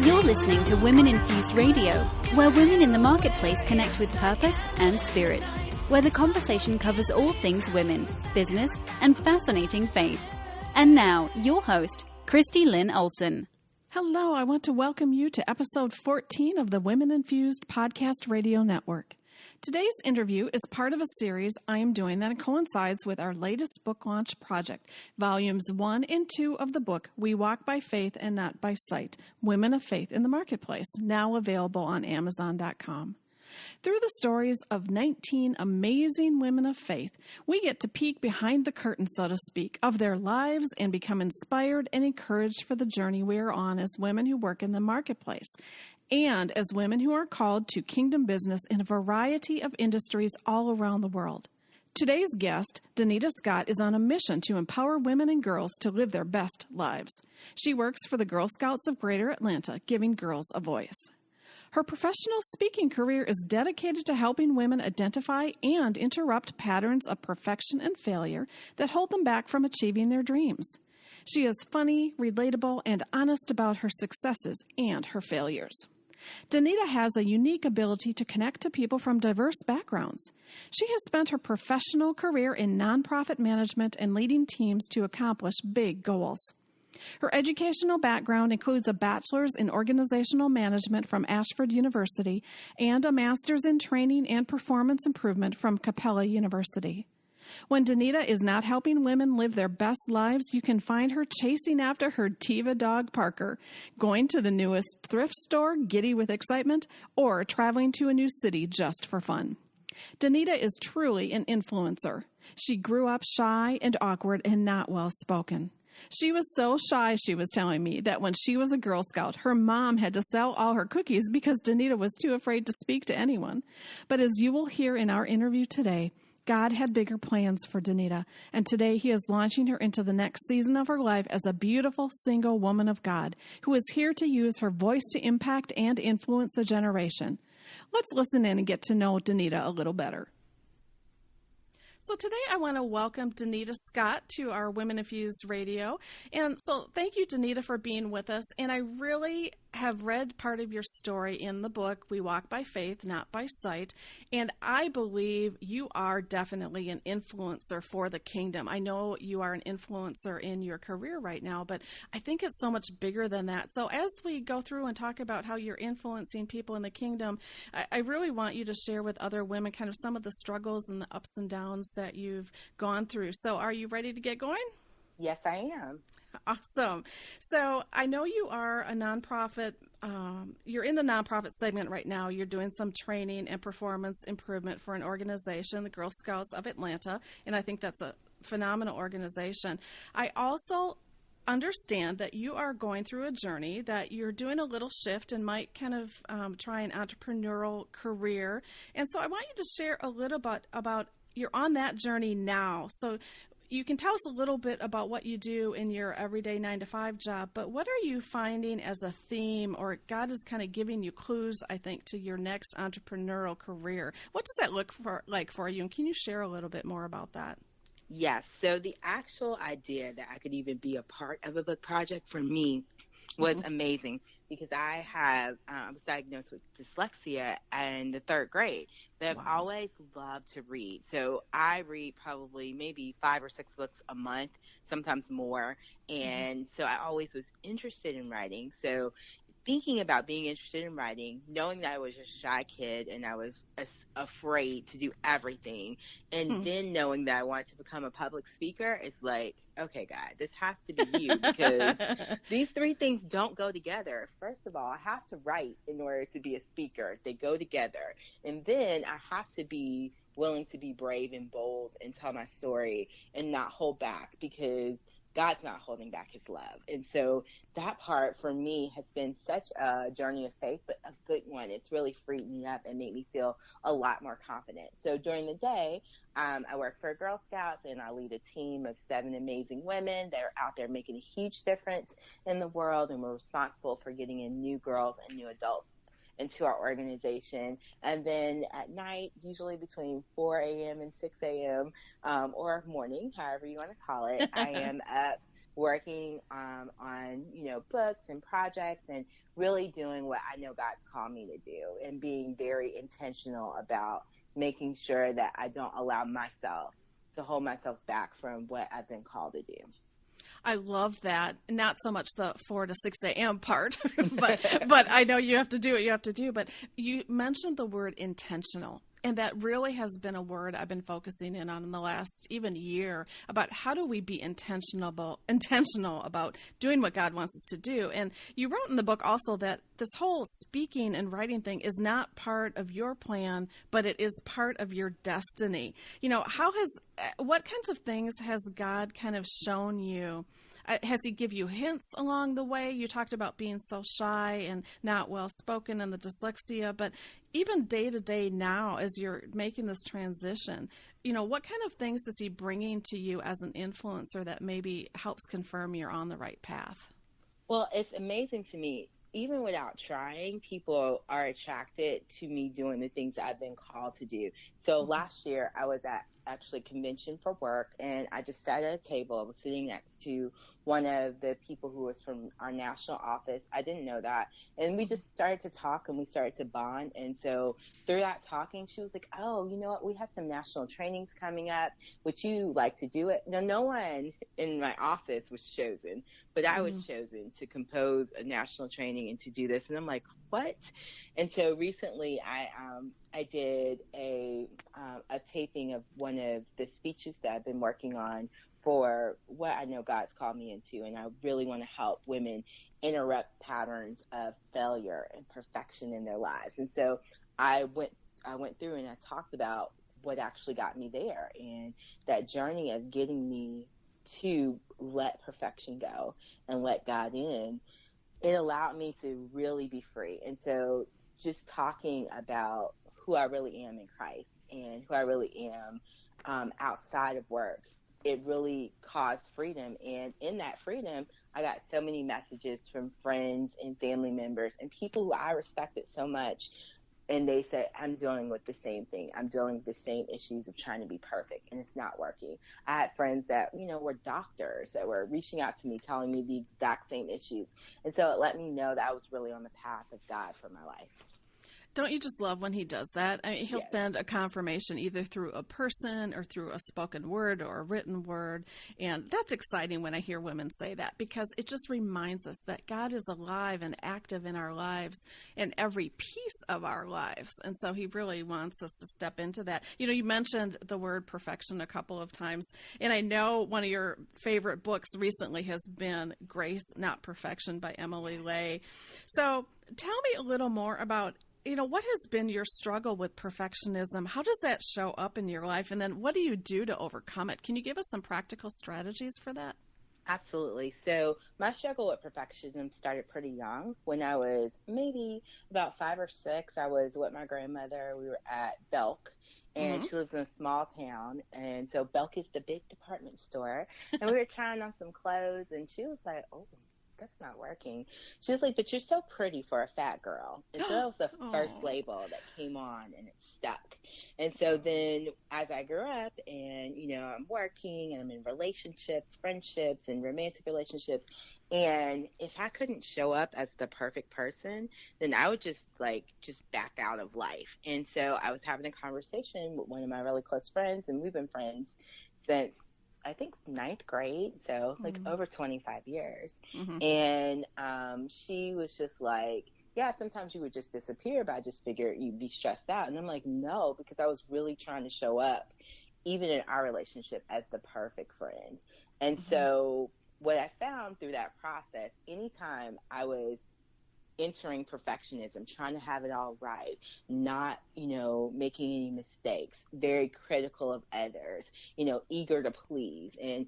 You're listening to Women Infused Radio, where women in the marketplace connect with purpose and spirit, where the conversation covers all things women, business, and fascinating faith. And now, your host, Christy Lynn Olson. Hello, I want to welcome you to episode 14 of the Women Infused Podcast Radio Network. Today's interview is part of a series I am doing that coincides with our latest book launch project, volumes 1 and 2 of the book, We Walk by Faith and Not by Sight, Women of Faith in the Marketplace, now available on Amazon.com. Through the stories of 19 amazing women of faith, we get to peek behind the curtain, so to speak, of their lives and become inspired and encouraged for the journey we are on as women who work in the marketplace, and as women who are called to kingdom business in a variety of industries all around the world. Today's guest, Danita Scott, is on a mission to empower women and girls to live their best lives. She works for the Girl Scouts of Greater Atlanta, giving girls a voice. Her professional speaking career is dedicated to helping women identify and interrupt patterns of perfection and failure that hold them back from achieving their dreams. She is funny, relatable, and honest about her successes and her failures. Danita has a unique ability to connect to people from diverse backgrounds. She has spent her professional career in nonprofit management and leading teams to accomplish big goals. Her educational background includes a bachelor's in organizational management from Ashford University and a master's in training and performance improvement from Capella University. When Danita is not helping women live their best lives, you can find her chasing after her Tiva dog Parker, going to the newest thrift store, giddy with excitement, or traveling to a new city just for fun. Danita is truly an influencer. She grew up shy and awkward and not well-spoken. She was so shy, she was telling me, that when she was a Girl Scout, her mom had to sell all her cookies because Danita was too afraid to speak to anyone. But as you will hear in our interview today, God had bigger plans for Danita, and today He is launching her into the next season of her life as a beautiful single woman of God who is here to use her voice to impact and influence a generation. Let's listen in and get to know Danita a little better. So today I want to welcome Danita Scott to our Women Infused Radio. And so thank you, Danita, for being with us. And I really have read part of your story in the book, We Walk by Faith, Not by Sight. And I believe you are definitely an influencer for the kingdom. I know you are an influencer in your career right now, but I think it's so much bigger than that. So as we go through and talk about how you're influencing people in the kingdom, I really want you to share with other women kind of some of the struggles and the ups and downs that you've gone through. So are you ready to get going? Yes, I am. Awesome. So I know you are a nonprofit. You're in the nonprofit segment right now. You're doing some training and performance improvement for an organization, the Girl Scouts of Atlanta, and I think that's a phenomenal organization. I also understand that you are going through a journey, that you're doing a little shift and might kind of try an entrepreneurial career. And so I want you to share a little bit about you're on that journey now. So you can tell us a little bit about what you do in your everyday 9-to-5 job, but what are you finding as a theme, or God is kind of giving you clues, I think, to your next entrepreneurial career? What does that look like for you, and can you share a little bit more about that? Yes. So the actual idea that I could even be a part of a book project for me was amazing, because I was diagnosed with dyslexia in the 3rd grade, but I've always loved to read. So I read probably maybe 5 or 6 books a month, sometimes more. And so I always was interested in writing. So thinking about being interested in writing, knowing that I was a shy kid and I was afraid to do everything, and then knowing that I wanted to become a public speaker, it's like, okay, God, this has to be you, because these 3 things don't go together. First of all, I have to write in order to be a speaker. They go together. And then I have to be willing to be brave and bold and tell my story and not hold back, because God's not holding back His love. And so that part for me has been such a journey of faith, but a good one. It's really freed me up and made me feel a lot more confident. So during the day, I work for Girl Scouts, and I lead a team of 7 amazing women that are out there making a huge difference in the world, and we're responsible for getting in new girls and new adults into our organization. And then at night, usually between 4 a.m. and 6 a.m. Or morning, however you want to call it, I am up working on, books and projects and really doing what I know God's called me to do and being very intentional about making sure that I don't allow myself to hold myself back from what I've been called to do. I love that. Not so much the 4 to 6 a.m. part, but I know you have to do what you have to do. But you mentioned the word intentional. And that really has been a word I've been focusing in on in the last even year about how do we be intentional about doing what God wants us to do. And you wrote in the book also that this whole speaking and writing thing is not part of your plan, but it is part of your destiny. What kinds of things has God kind of shown you? Has he give you hints along the way? You talked about being so shy and not well-spoken and the dyslexia, but even day to day now as you're making this transition, what kind of things is he bringing to you as an influencer that maybe helps confirm you're on the right path? Well, it's amazing to me. Even without trying, people are attracted to me doing the things I've been called to do. So last year I was at actually convention for work, and I just sat at a table. I was sitting next to one of the people who was from our national office. I didn't know that. And we just started to talk and we started to bond. And so through that talking, she was like, oh, you know what? We have some national trainings coming up. Would you like to do it? No one in my office was chosen, but I was chosen to compose a national training and to do this. And I'm like, what? And so recently I did a taping of one of the speeches that I've been working on for what I know God's called me into, and I really want to help women interrupt patterns of failure and perfection in their lives. And so I went through and I talked about what actually got me there and that journey of getting me to let perfection go and let God in. It allowed me to really be free. And so just talking about who I really am in Christ and who I really am outside of work, it really caused freedom. And in that freedom, I got so many messages from friends and family members and people who I respected so much. And they said, I'm dealing with the same thing. I'm dealing with the same issues of trying to be perfect, and it's not working. I had friends that, were doctors that were reaching out to me, telling me the exact same issues. And so it let me know that I was really on the path of God for my life. Don't you just love when he does that? I mean, he'll Yes. send a confirmation either through a person or through a spoken word or a written word. And that's exciting when I hear women say that, because it just reminds us that God is alive and active in our lives in every piece of our lives. And so he really wants us to step into that. You mentioned the word perfection a couple of times. And I know one of your favorite books recently has been Grace, Not Perfection by Emily Lay. So tell me a little more about what has been your struggle with perfectionism? How does that show up in your life? And then what do you do to overcome it? Can you give us some practical strategies for that? Absolutely. So my struggle with perfectionism started pretty young. When I was maybe about 5 or 6, I was with my grandmother. We were at Belk, and she lives in a small town. And so Belk is the big department store. And we were trying on some clothes, and she was like, oh, that's not working. She was like, but you're so pretty for a fat girl. And so that was the first label that came on, and it stuck. And so then as I grew up and, I'm working and I'm in relationships, friendships and romantic relationships. And if I couldn't show up as the perfect person, then I would just back out of life. And so I was having a conversation with one of my really close friends, and we've been friends since I think 9th grade, so over 25 years. And she was just like, yeah, sometimes you would just disappear, but I just figured you'd be stressed out. And I'm like, no, because I was really trying to show up, even in our relationship, as the perfect friend. And so what I found through that process, anytime I was entering perfectionism, trying to have it all right, not, making any mistakes, very critical of others, eager to please, and,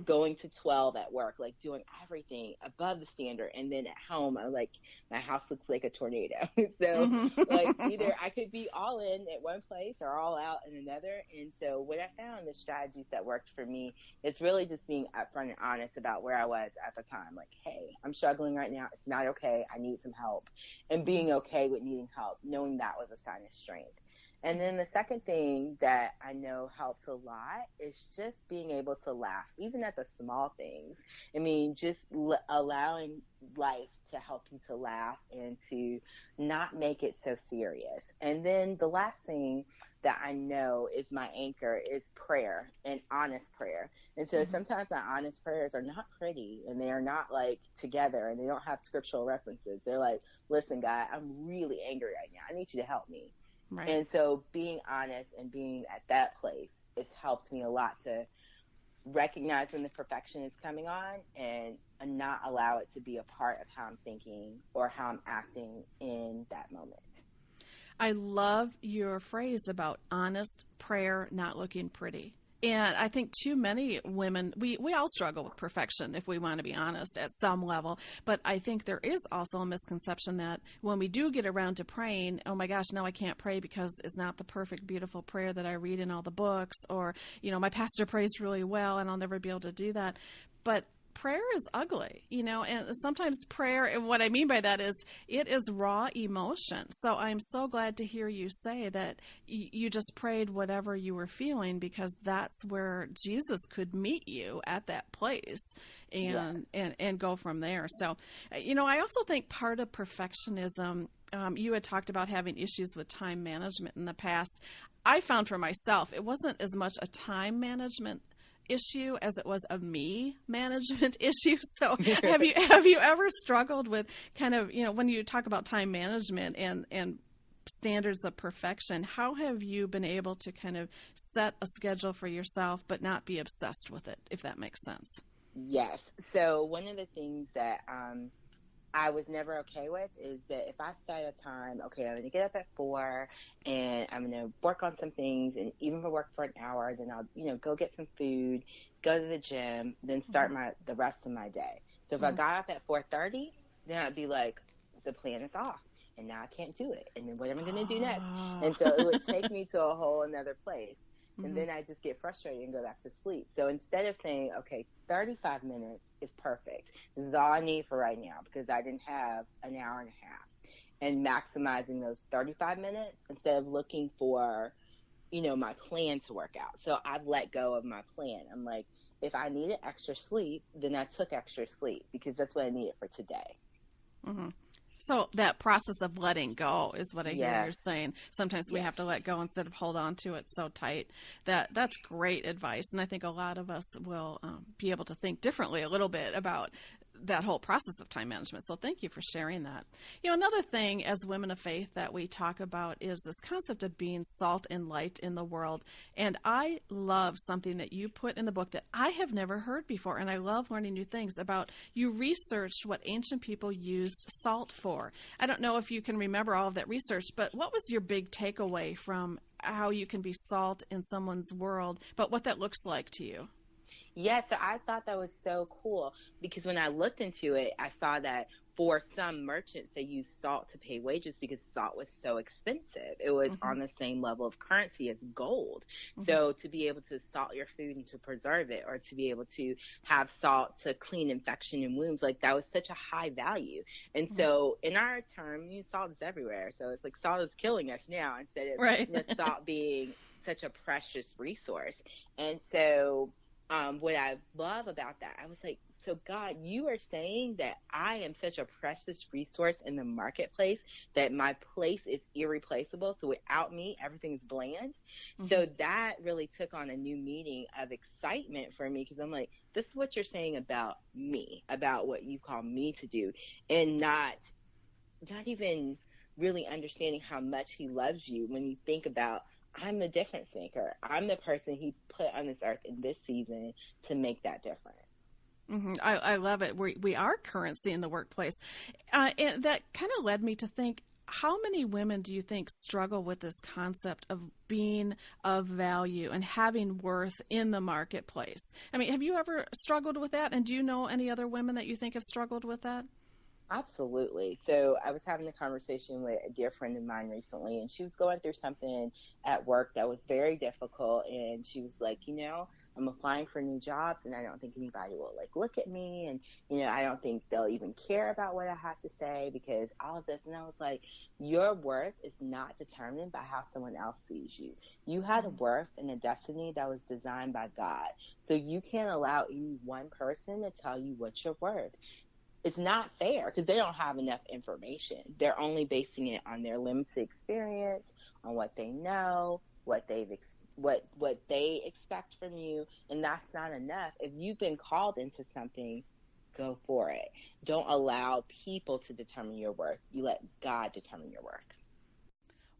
going to 12 at work, doing everything above the standard. And then at home, I'm like, my house looks like a tornado. So either I could be all in at one place or all out in another. And so what I found, the strategies that worked for me, it's really just being upfront and honest about where I was at the time. Like, hey, I'm struggling right now. It's not okay. I need some help. And being okay with needing help, knowing that was a sign of strength. And then the second thing that I know helps a lot is just being able to laugh, even at the small things. I mean, just allowing life to help you to laugh and to not make it so serious. And then the last thing that I know is my anchor is prayer, and honest prayer. And so sometimes my honest prayers are not pretty, and they are not like together, and they don't have scriptural references. They're like, listen, God, I'm really angry right now. I need you to help me. Right. And so being honest and being at that place has helped me a lot to recognize when the perfection is coming on and not allow it to be a part of how I'm thinking or how I'm acting in that moment. I love your phrase about honest prayer not looking pretty. And I think too many women, we all struggle with perfection, if we want to be honest, at some level. But I think there is also a misconception that when we do get around to praying, oh my gosh, now I can't pray because it's not the perfect, beautiful prayer that I read in all the books, or, my pastor prays really well and I'll never be able to do that. But prayer is ugly, and sometimes prayer, and what I mean by that is it is raw emotion. So I'm so glad to hear you say that you just prayed whatever you were feeling, because that's where Jesus could meet you at that place and go from there. So, I also think part of perfectionism, you had talked about having issues with time management in the past. I found for myself, it wasn't as much a time management issue as it was a me management issue. So have you ever struggled with kind of, when you talk about time management and standards of perfection, how have you been able to kind of set a schedule for yourself but not be obsessed with it, if that makes sense? Yes. So one of the things that I was never okay with is that if I set a time, okay, I'm going to get up at 4 and I'm going to work on some things, and even if I work for an hour, then I'll, go get some food, go to the gym, then start the rest of my day. So if I got up at 4:30, then I'd be like, the plan is off and now I can't do it. And then what am I going to do next? And so it would take me to a whole another place. And then I just get frustrated and go back to sleep. So instead of saying, okay, 35 minutes is perfect, this is all I need for right now because I didn't have an hour and a half, and maximizing those 35 minutes instead of looking for, my plan to work out. So I've let go of my plan. I'm like, if I needed extra sleep, then I took extra sleep because that's what I needed for today. Mm-hmm. So that process of letting go is what I hear you're saying. Sometimes we have to let go instead of hold on to it so tight. That's great advice. And I think a lot of us will be able to think differently a little bit about that whole process of time management. So thank you for sharing that. Another thing as women of faith that we talk about is this concept of being salt and light in the world. And I love something that you put in the book that I have never heard before. And I love learning new things about, you researched what ancient people used salt for. I don't know if you can remember all of that research, but what was your big takeaway from how you can be salt in someone's world, but what that looks like to you? Yeah, so I thought that was so cool because when I looked into it, I saw that for some merchants, they used salt to pay wages because salt was so expensive. It was on the same level of currency as gold. So to be able to salt your food and to preserve it, or to be able to have salt to clean infection and wounds, like that was such a high value. And so in our term, salt is everywhere. So it's like salt is killing us now instead of salt being such a precious resource. And so what I love about that, I was like, so God, you are saying that I am such a precious resource in the marketplace that my place is irreplaceable. So without me, everything's bland. So that really took on a new meaning of excitement for me, because I'm like, this is what you're saying about me, about what you call me to do, and not even really understanding how much he loves you when you think about, I'm the difference maker. I'm the person he put on this earth in this season to make that difference. I love it. We are currency in the workplace. And that kind of led me to think, how many women do you think struggle with this concept of being of value and having worth in the marketplace? I mean, have you ever struggled with that? And do you know any other women that you think have struggled with that? Absolutely. So I was having a conversation with a dear friend of mine recently, and she was going through something at work that was very difficult. And she was like, I'm applying for new jobs, and I don't think anybody will look at me, and I don't think they'll even care about what I have to say because all of this. And I was like, your worth is not determined by how someone else sees you. You had a worth and a destiny that was designed by God, so you can't allow any one person to tell you what you're worth. It's not fair because they don't have enough information. They're only basing it on their limited experience, on what they know, what they expect from you, and that's not enough. If you've been called into something, go for it. Don't allow people to determine your worth. You let God determine your worth.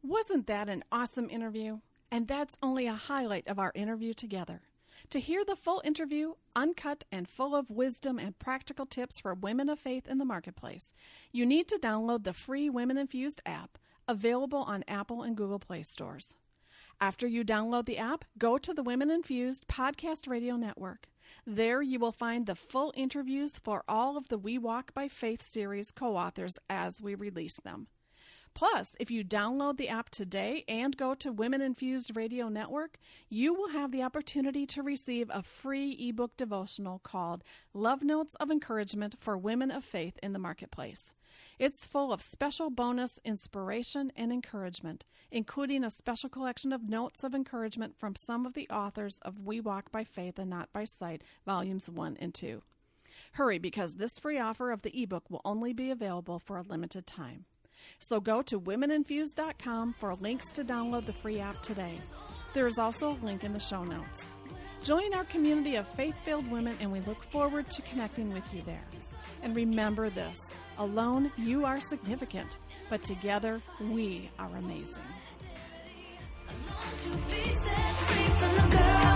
Wasn't that an awesome interview? And that's only a highlight of our interview together. To hear the full interview, uncut and full of wisdom and practical tips for women of faith in the marketplace, you need to download the free Women Infused app, available on Apple and Google Play stores. After you download the app, go to the Women Infused Podcast Radio Network. There you will find the full interviews for all of the We Walk by Faith series co-authors as we release them. Plus, if you download the app today and go to Women Infused Radio Network, you will have the opportunity to receive a free ebook devotional called Love Notes of Encouragement for Women of Faith in the Marketplace. It's full of special bonus inspiration and encouragement, including a special collection of notes of encouragement from some of the authors of We Walk by Faith and Not by Sight, Volumes 1 and 2. Hurry, because this free offer of the ebook will only be available for a limited time. So go to womeninfused.com for links to download the free app today. There is also a link in the show notes. Join our community of faith-filled women, and we look forward to connecting with you there. And remember this, alone you are significant, but together we are amazing. I long to be set free from the girl.